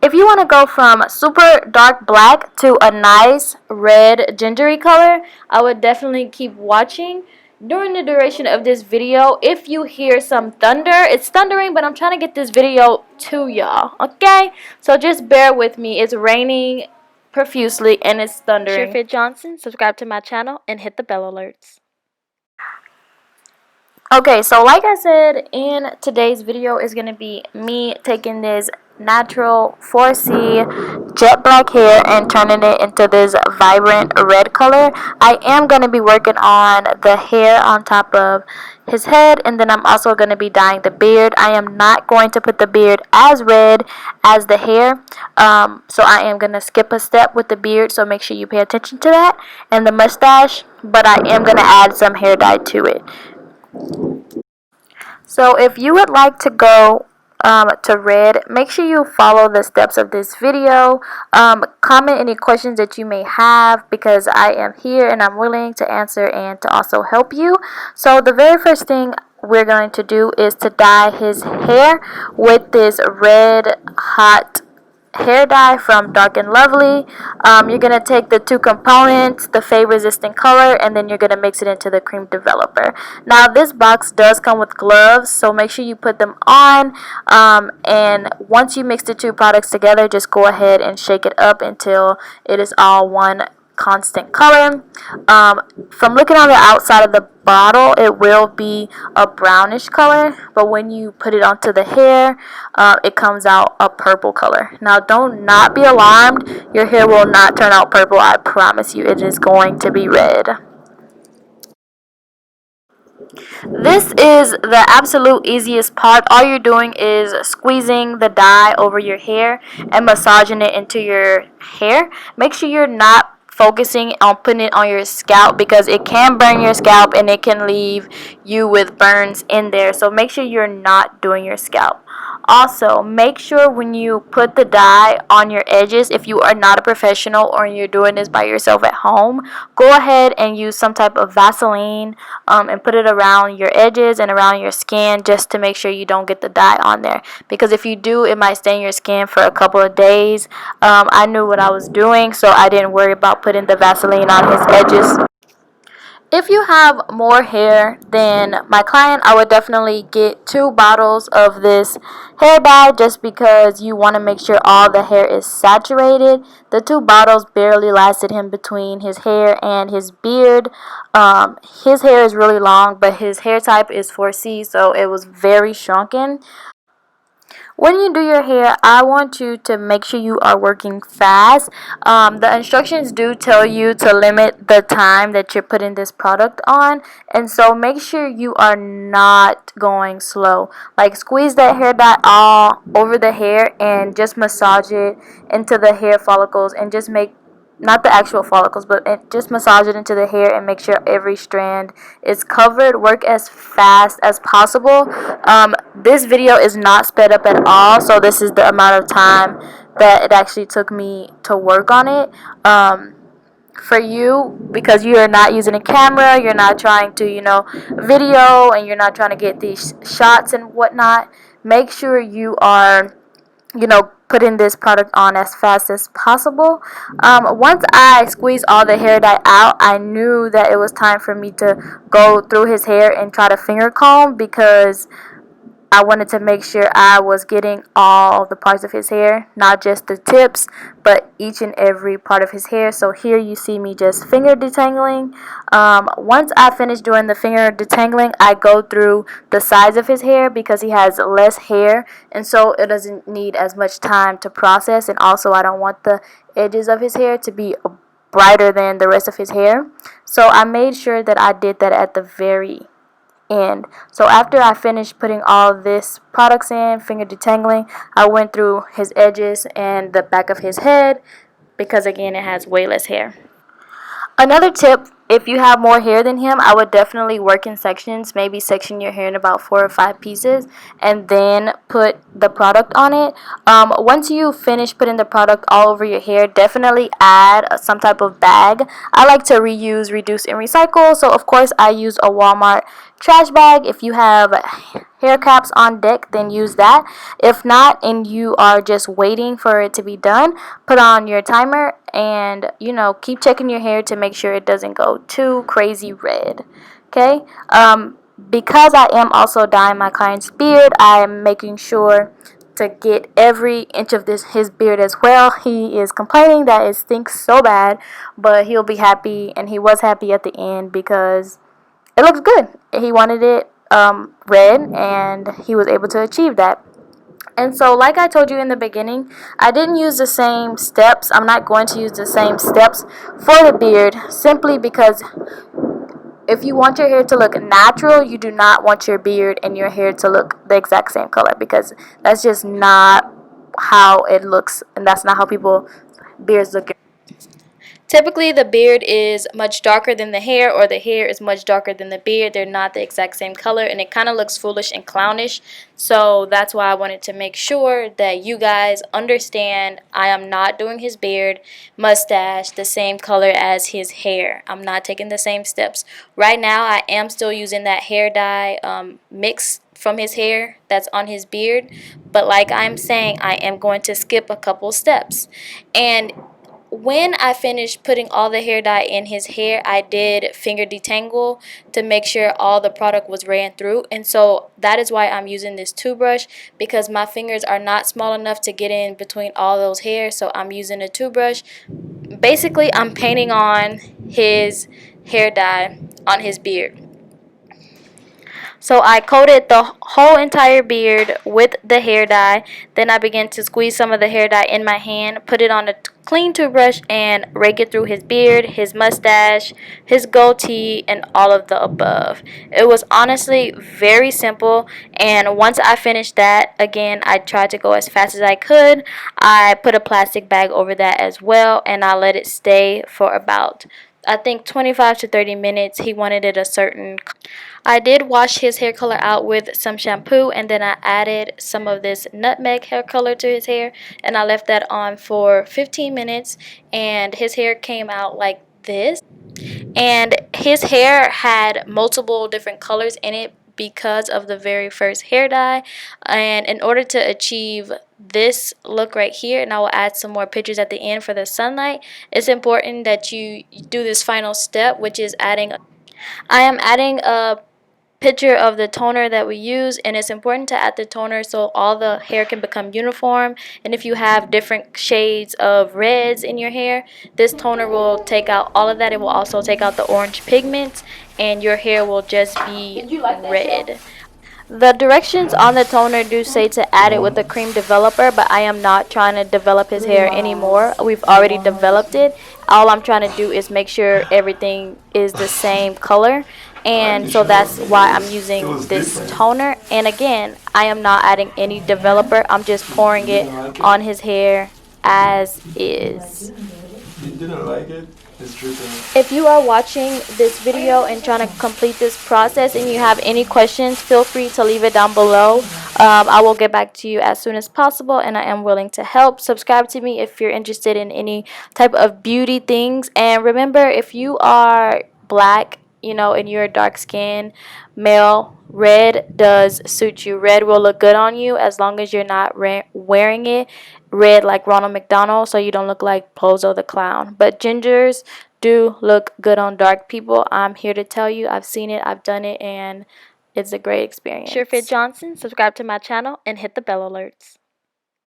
If you want to go from super dark black to a nice red gingery color, I would definitely keep watching. During the duration of this video, if you hear some thunder, it's thundering, but I'm trying to get this video to y'all, okay? So just bear with me. It's raining profusely and it's thundering. Surefit Johnson, subscribe to my channel and hit the bell alerts. Okay, so like I said, in today's video is going to be me taking this natural 4C jet black hair and turning it into this vibrant red color. I am going to be working on the hair on top of his head, and then I'm also going to be dyeing the beard. I am not going to put the beard as red as the hair, so I am going to skip a step with the beard, so make sure you pay attention to that, and the mustache, but I am going to add some hair dye to it. So if you would like to go to red, make sure you follow the steps of this video. Comment any questions that you may have, because I am here and I'm willing to answer and to also help you. So the very first thing we're going to do is to dye his hair with this red hot hair dye from Dark and Lovely. You're going to take the two components, the fade resistant color, and then you're going to mix it into the cream developer. Now this box does come with gloves, so make sure you put them on, and once you mix the two products together, just go ahead and shake it up until it is all one constant color. From looking on the outside of the bottle, it will be a brownish color, but when you put it onto the hair, it comes out a purple color. Now don't not be alarmed, your hair will not turn out purple. I promise you, it is going to be red. This is the absolute easiest part. All you're doing is squeezing the dye over your hair and massaging it into your hair. Make sure you're not focusing on putting it on your scalp, because it can burn your scalp and it can leave you with burns in there. So make sure you're not doing your scalp. Also, make sure when you put the dye on your edges, if you are not a professional or you're doing this by yourself at home, go ahead and use some type of Vaseline and put it around your edges and around your skin, just to make sure you don't get the dye on there, because if you do, it might stain your skin for a couple of days. I knew what I was doing, so I didn't worry about putting the Vaseline on his edges. If you have more hair than my client, I would definitely get 2 bottles of this hair dye, just because you want to make sure all the hair is saturated. The 2 bottles barely lasted him between his hair and his beard. His hair is really long, but his hair type is 4C, so it was very shrunken. When you do your hair, I want you to make sure you are working fast. The instructions do tell you to limit the time that you're putting this product on, and so make sure you are not going slow. Like, squeeze that hair dye all over the hair and just massage it into the hair follicles, and just make, not the actual follicles, but just massage it into the hair and make sure every strand is covered. Work as fast as possible. This video is not sped up at all, so this is the amount of time that it actually took me to work on it. For you, because you are not using a camera, you're not trying to, video, and you're not trying to get these shots and whatnot, make sure you are, putting this product on as fast as possible. Once I squeezed all the hair dye out, I knew that it was time for me to go through his hair and try to finger comb, because I wanted to make sure I was getting all the parts of his hair, not just the tips, but each and every part of his hair. So here you see me just finger detangling. Once I finish doing the finger detangling, I go through the sides of his hair, because he has less hair, and so it doesn't need as much time to process, and also I don't want the edges of his hair to be brighter than the rest of his hair. So I made sure that I did that at the very end. So after I finished putting all this products in, finger detangling, I went through his edges and the back of his head, because again, it has way less hair. Another tip, if you have more hair than him, I would definitely work in sections. Maybe section your hair in about 4 or 5 pieces and then put the product on it. Once you finish putting the product all over your hair, definitely add some type of bag. I like to reuse, reduce, and recycle. So of course I use a Walmart trash bag. If you have hair caps on deck, then use that. If not, and you are just waiting for it to be done, put on your timer and keep checking your hair to make sure it doesn't go too crazy red. Okay. Because I am also dyeing my client's beard, I am making sure to get every inch of his beard as well. He is complaining that it stinks so bad, but he'll be happy, and he was happy at the end because it looks good. He wanted it red, and he was able to achieve that. And so, like I told you in the beginning, I didn't use the same steps. I'm not going to use the same steps for the beard simply because if you want your hair to look natural, you do not want your beard and your hair to look the exact same color, because that's just not how it looks, and that's not how people beards look. Typically, the beard is much darker than the hair, or the hair is much darker than the beard. They're not the exact same color, and it kind of looks foolish and clownish. So that's why I wanted to make sure that you guys understand I am not doing his beard, mustache the same color as his hair. I'm not taking the same steps. Right now, I am still using that hair dye mix from his hair that's on his beard. But like I'm saying, I am going to skip a couple steps. And when I finished putting all the hair dye in his hair, I did finger detangle to make sure all the product was ran through. And so that is why I'm using this toothbrush, because my fingers are not small enough to get in between all those hairs. So I'm using a toothbrush. Basically, I'm painting on his hair dye on his beard. So I coated the whole entire beard with the hair dye. Then I began to squeeze some of the hair dye in my hand, put it on a clean toothbrush, and rake it through his beard, his mustache, his goatee, and all of the above. It was honestly very simple. And once I finished that, again, I tried to go as fast as I could. I put a plastic bag over that as well, and I let it stay for about, I think, 25 to 30 minutes. He wanted it a certain. I did wash his hair color out with some shampoo, and then I added some of this nutmeg hair color to his hair, and I left that on for 15 minutes, and his hair came out like this. And his hair had multiple different colors in it because of the very first hair dye. And in order to achieve this look right here, and I will add some more pictures at the end for the sunlight, it's important that you do this final step, which is I am adding a picture of the toner that we use, and it's important to add the toner so all the hair can become uniform. And if you have different shades of reds in your hair, this toner will take out all of that. It will also take out the orange pigments, and your hair will just be red. The directions on the toner do say to add it with a cream developer, but I am not trying to develop his hair anymore. We've already developed it. All I'm trying to do is make sure everything is the same color. And so that's why I'm using this toner. And again, I am not adding any developer. I'm just pouring it on his hair as is. You didn't like it? It's dripping. If you are watching this video and trying to complete this process and you have any questions, feel free to leave it down below. I will get back to you as soon as possible, and I am willing to help. Subscribe to me if you're interested in any type of beauty things. And remember, if you are black, and you're dark skin, male, red does suit you. Red will look good on you as long as you're not wearing it red like Ronald McDonald, so you don't look like Pozo the Clown. But gingers do look good on dark people. I'm here to tell you, I've seen it, I've done it, and it's a great experience. Surefit Johnson, subscribe to my channel and hit the bell alerts.